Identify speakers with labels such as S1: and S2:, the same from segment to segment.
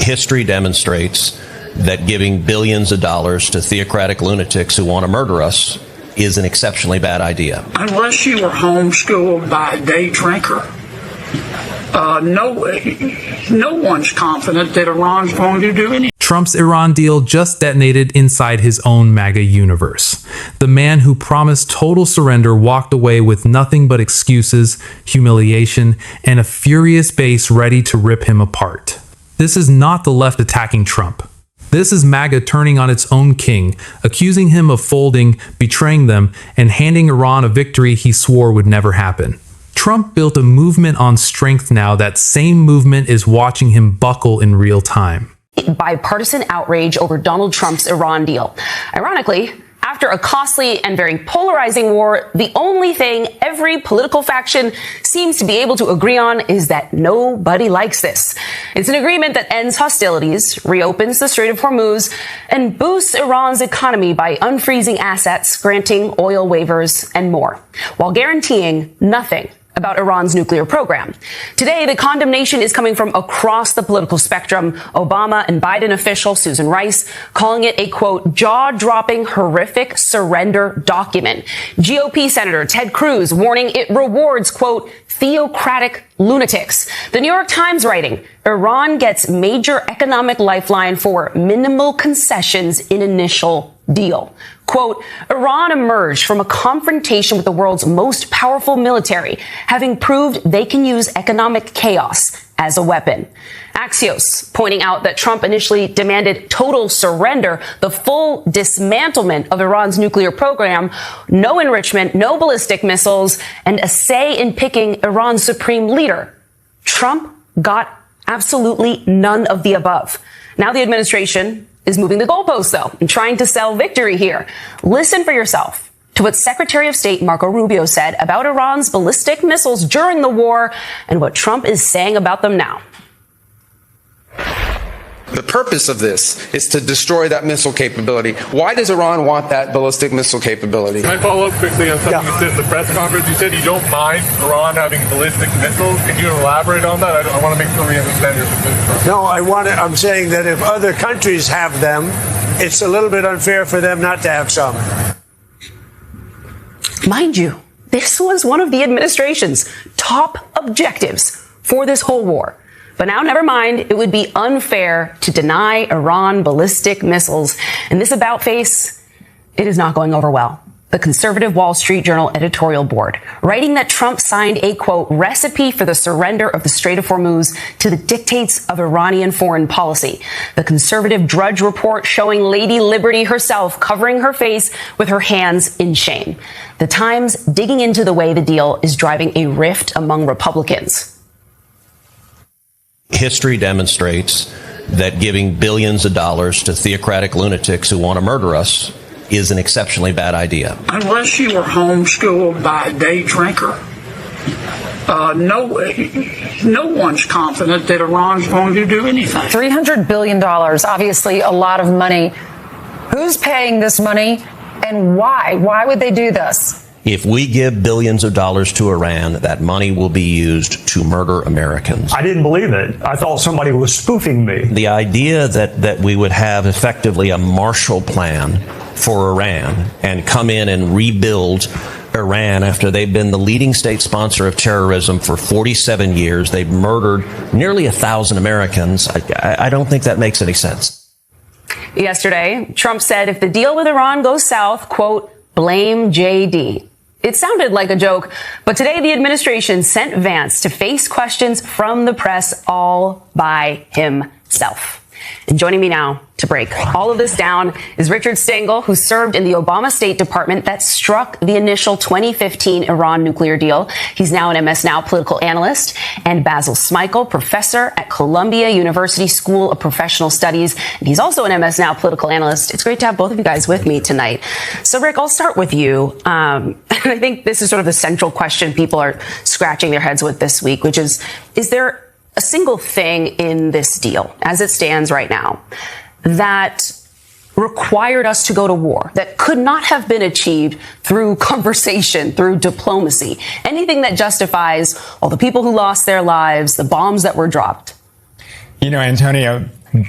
S1: History demonstrates that giving billions of dollars to theocratic lunatics who want to murder us is an exceptionally bad idea.
S2: Unless you were homeschooled by a day drinker, no one's confident that Iran's going to do anything.
S3: Trump's Iran deal just detonated inside his own MAGA universe. The man who promised total surrender walked away with nothing but excuses, humiliation, and a furious base ready to rip him apart. This is not the left attacking Trump. This is MAGA turning on its own king, accusing him of folding, betraying them, and handing Iran a victory he swore would never happen. Trump built a movement on strength now. That same movement is watching him buckle in real time.
S4: Bipartisan outrage over Donald Trump's Iran deal. Ironically, after a costly and very polarizing war, the only thing every political faction seems to be able to agree on is that nobody likes this. It's an agreement that ends hostilities, reopens the Strait of Hormuz, and boosts Iran's economy by unfreezing assets, granting oil waivers, and more, while guaranteeing nothing about Iran's nuclear program. Today, the condemnation is coming from across the political spectrum. Obama and Biden official Susan Rice calling it a, quote, jaw-dropping, horrific surrender document. GOP Senator Ted Cruz warning it rewards, quote, theocratic lunatics. The New York Times writing, Iran gets major economic lifeline for minimal concessions in initial deal. Quote, Iran emerged from a confrontation with the world's most powerful military, having proved they can use economic chaos as a weapon. Axios pointing out that Trump initially demanded total surrender, the full dismantlement of Iran's nuclear program, no enrichment, no ballistic missiles, and a say in picking Iran's supreme leader. Trump got absolutely none of the above. Now the administration is moving the goalposts, though, and trying to sell victory here. Listen for yourself to what Secretary of State Marco Rubio said about Iran's ballistic missiles during the war and what Trump is saying about them now.
S5: The purpose of this is to destroy that missile capability. Why does Iran want that ballistic missile capability?
S6: Can I follow up quickly on something you said at the press conference? You said you don't mind Iran having ballistic missiles. Can you elaborate on that? I want to make sure we understand your position.
S7: No, I'm saying that if other countries have them, it's a little bit unfair for them not to have some.
S4: Mind you, this was one of the administration's top objectives for this whole war. But now, never mind, it would be unfair to deny Iran ballistic missiles. And this about face, it is not going over well. The conservative Wall Street Journal editorial board, writing that Trump signed a, quote, recipe for the surrender of the Strait of Hormuz to the dictates of Iranian foreign policy. The conservative Drudge Report showing Lady Liberty herself covering her face with her hands in shame. The Times digging into the way the deal is driving a rift among Republicans.
S1: History demonstrates that giving billions of dollars to theocratic lunatics who want to murder us is an exceptionally bad idea.
S2: Unless you were homeschooled by a day drinker, no one's confident that Iran's going to do anything.
S8: $300 billion, obviously a lot of money. Who's paying this money and why? Why would they do this?
S1: If we give billions of dollars to Iran, that money will be used to murder Americans.
S9: I didn't believe it. I thought somebody was spoofing me.
S1: The idea that we would have effectively a Marshall Plan for Iran and come in and rebuild Iran after they've been the leading state sponsor of terrorism for 47 years. They've murdered nearly 1,000 Americans. I don't think that makes any sense.
S4: Yesterday, Trump said if the deal with Iran goes south, quote, blame JD. It sounded like a joke, but today the administration sent Vance to face questions from the press all by himself. And joining me now to break all of this down is Richard Stengel, who served in the Obama State Department that struck the initial 2015 Iran nuclear deal. He's now an MS Now political analyst, and Basil Smikle, professor at Columbia University School of Professional Studies. And he's also an MS Now political analyst. It's great to have both of you guys with me tonight. So, Rick, I'll start with you. I think this is sort of the central question people are scratching their heads with this week, which is there a single thing in this deal, as it stands right now, that required us to go to war, that could not have been achieved through conversation, through diplomacy, anything that justifies all the people who lost their lives, the bombs that were dropped?
S10: You know, Antonio,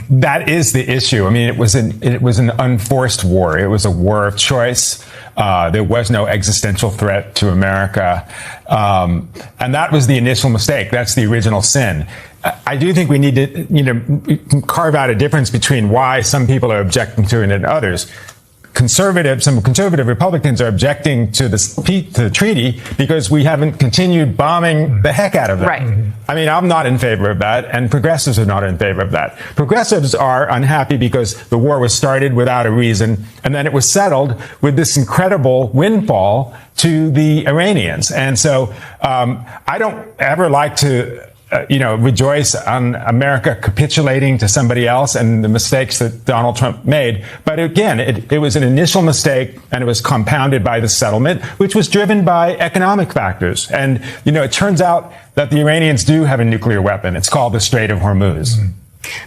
S10: that is the issue. I mean, it was an unforced war. It was a war of choice. There was no existential threat to America. And that was the initial mistake. That's the original sin. I do think we need to, carve out a difference between why some people are objecting to it and others. Some conservative Republicans are objecting to the treaty because we haven't continued bombing the heck out of them.
S4: Right.
S10: I mean, I'm not in favor of that, and progressives are not in favor of that. Progressives are unhappy because the war was started without a reason, and then it was settled with this incredible windfall to the Iranians. And so I don't ever like to rejoice on America capitulating to somebody else and the mistakes that Donald Trump made. But again, it was an initial mistake, and it was compounded by the settlement, which was driven by economic factors. And, it turns out that the Iranians do have a nuclear weapon. It's called the Strait of Hormuz. Mm-hmm.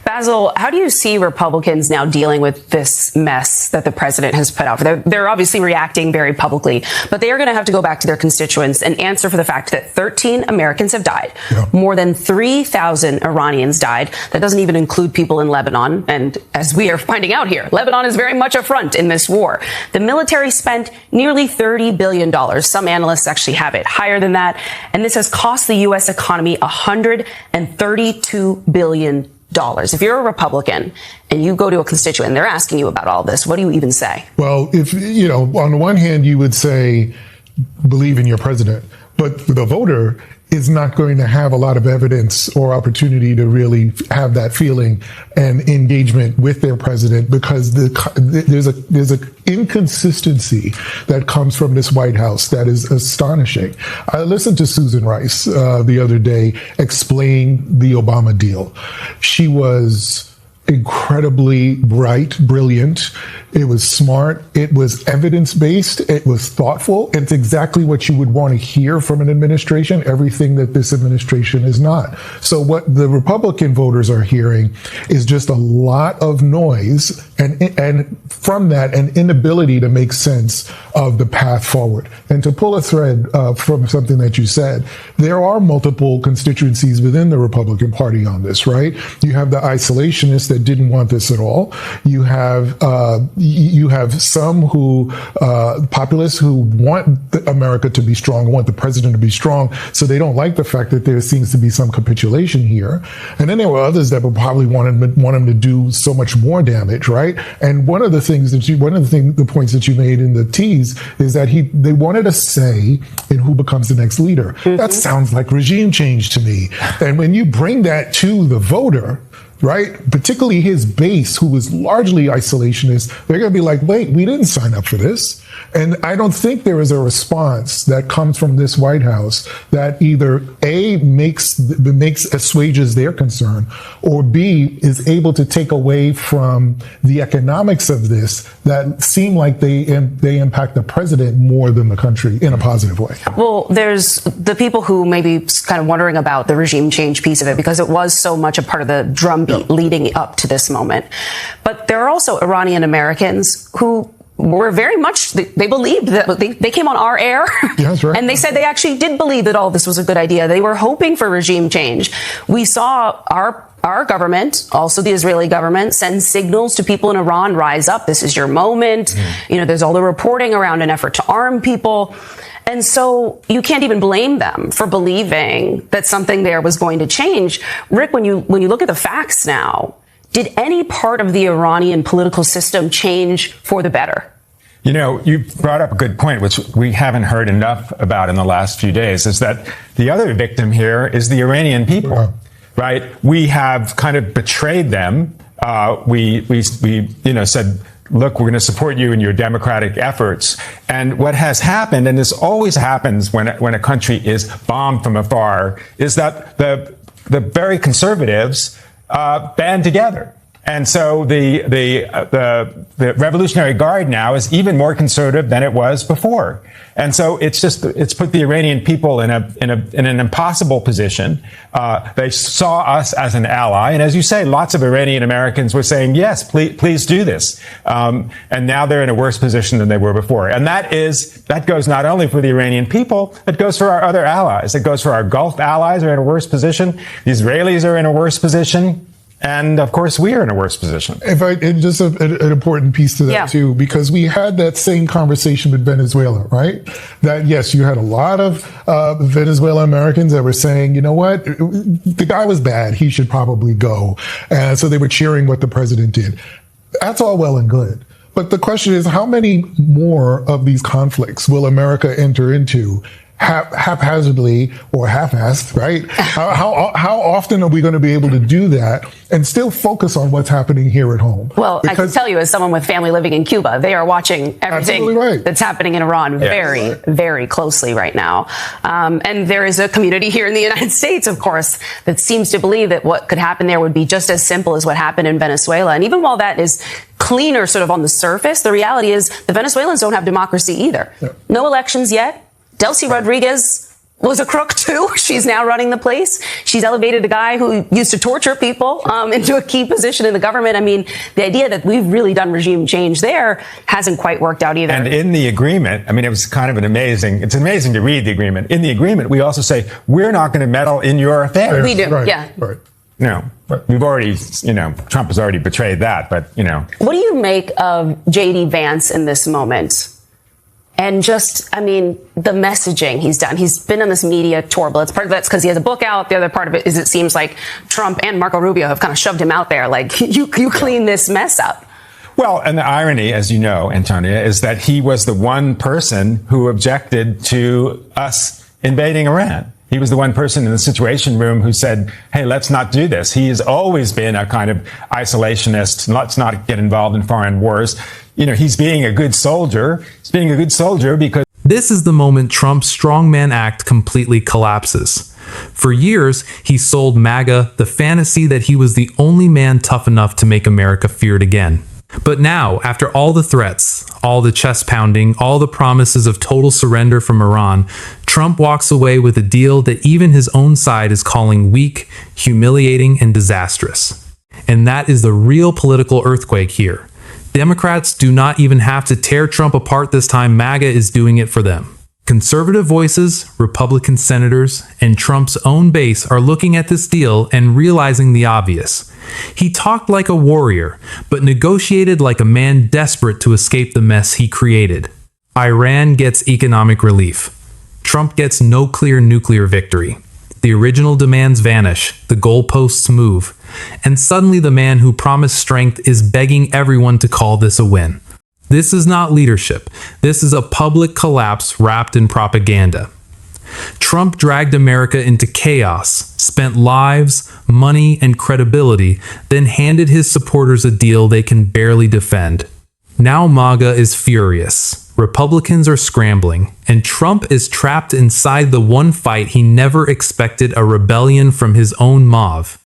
S4: Basil, how do you see Republicans now dealing with this mess that the president has put out? They're obviously reacting very publicly, but they are going to have to go back to their constituents and answer for the fact that 13 Americans have died. Yeah. More than 3,000 Iranians died. That doesn't even include people in Lebanon. And as we are finding out here, Lebanon is very much a front in this war. The military spent nearly $30 billion. Some analysts actually have it higher than that. And this has cost the U.S. economy $132 billion. If you're a Republican and you go to a constituent and they're asking you about all this, what do you even say?
S11: Well, if, on the one hand, you would say, believe in your president, but the voter is not going to have a lot of evidence or opportunity to really have that feeling and engagement with their president, because there's a inconsistency that comes from this White House that is astonishing. I listened to Susan Rice the other day explain the Obama deal. She was incredibly bright, brilliant. It was smart. It was evidence-based. It was thoughtful. It's exactly what you would want to hear from an administration, everything that this administration is not. So what the Republican voters are hearing is just a lot of noise, and from that, an inability to make sense of the path forward. And to pull a thread from something that you said, there are multiple constituencies within the Republican Party on this, right? You have the isolationists that didn't want this at all. You have some populists who want America to be strong, want the president to be strong, so they don't like the fact that there seems to be some capitulation here. And then there were others that would probably want him to do so much more damage, right? And one of the points that you made in the tease is that they wanted a say in who becomes the next leader. Mm-hmm. That sounds like regime change to me. And when you bring that to the voter, right, particularly his base, who was largely isolationist, they're going to be like, wait, we didn't sign up for this. And I don't think there is a response that comes from this White House that either A, assuages their concern, or B, is able to take away from the economics of this that seem like they impact the president more than the country in a positive way.
S4: Well, there's the people who may be kind of wondering about the regime change piece of it, because it was so much a part of the drumbeat leading up to this moment. But there are also Iranian Americans who were very much, they believed that they came on our air.
S11: Yeah, that's right.
S4: And they said they actually did believe that all this was a good idea. They were hoping for regime change. We saw our government, also the Israeli government, send signals to people in Iran, rise up. This is your moment. Mm. There's all the reporting around an effort to arm people. And so you can't even blame them for believing that something there was going to change. Rick, when you look at the facts now, did any part of the Iranian political system change for the better?
S10: You brought up a good point, which we haven't heard enough about in the last few days, is that the other victim here is the Iranian people, right? We have kind of betrayed them. We said, look, we're going to support you in your democratic efforts. And what has happened, and this always happens when a country is bombed from afar, is that the very conservatives band together. And so the Revolutionary Guard now is even more conservative than it was before. And so it's put the Iranian people in an impossible position. They saw us as an ally. And as you say, lots of Iranian Americans were saying, yes, please do this. And now they're in a worse position than they were before. And that goes not only for the Iranian people, it goes for our other allies. It goes for our Gulf allies are in a worse position. The Israelis are in a worse position. And of course, we are in a worse position.
S11: And just an important piece to that too, because we had that same conversation with Venezuela, right? That yes, you had a lot of Venezuelan Americans that were saying, you know what, the guy was bad, he should probably go, and so they were cheering what the president did. That's all well and good, but the question is, how many more of these conflicts will America enter into? Haphazardly or half-assed, right? How often are we going to be able to do that and still focus on what's happening here at home?
S4: Well, I can tell you, as someone with family living in Cuba, they are watching everything that's happening in Iran very closely right now. And there is a community here in the United States, of course, that seems to believe that what could happen there would be just as simple as what happened in Venezuela. And even while that is cleaner sort of on the surface, the reality is the Venezuelans don't have democracy either. No elections yet. Delcy Rodriguez was a crook too. She's now running the place. She's elevated a guy who used to torture people into a key position in the government. I mean, the idea that we've really done regime change there hasn't quite worked out either.
S10: And in the agreement, I mean, it was kind of it's amazing to read the agreement. In the agreement, we also say, we're not going to meddle in your affairs.
S4: We do,
S10: No, we've already, Trump has already betrayed that, but,
S4: What do you make of J.D. Vance in this moment? And just, I mean, the messaging he's done. He's been on this media tour, but part of that's because he has a book out. The other part of it is it seems like Trump and Marco Rubio have kind of shoved him out there. Like, you clean this mess up.
S10: Well, and the irony, as you know, Antonia, is that he was the one person who objected to us invading Iran. He was the one person in the Situation Room who said, hey, let's not do this. He has always been a kind of isolationist. Let's not get involved in foreign wars. He's being a good soldier. He's being a good soldier because...
S3: This is the moment Trump's strongman act completely collapses. For years, he sold MAGA the fantasy that he was the only man tough enough to make America feared again. But now, after all the threats, all the chest pounding, all the promises of total surrender from Iran, Trump walks away with a deal that even his own side is calling weak, humiliating, and disastrous. And that is the real political earthquake here. Democrats do not even have to tear Trump apart this time. MAGA is doing it for them. Conservative voices, Republican senators, and Trump's own base are looking at this deal and realizing the obvious. He talked like a warrior, but negotiated like a man desperate to escape the mess he created. Iran gets economic relief. Trump gets no clear nuclear victory. The original demands vanish, the goalposts move, and suddenly the man who promised strength is begging everyone to call this a win. This is not leadership. This is a public collapse wrapped in propaganda. Trump dragged America into chaos, spent lives, money, and credibility, then handed his supporters a deal they can barely defend. Now MAGA is furious. Republicans are scrambling, and Trump is trapped inside the one fight he never expected, a rebellion from his own mob.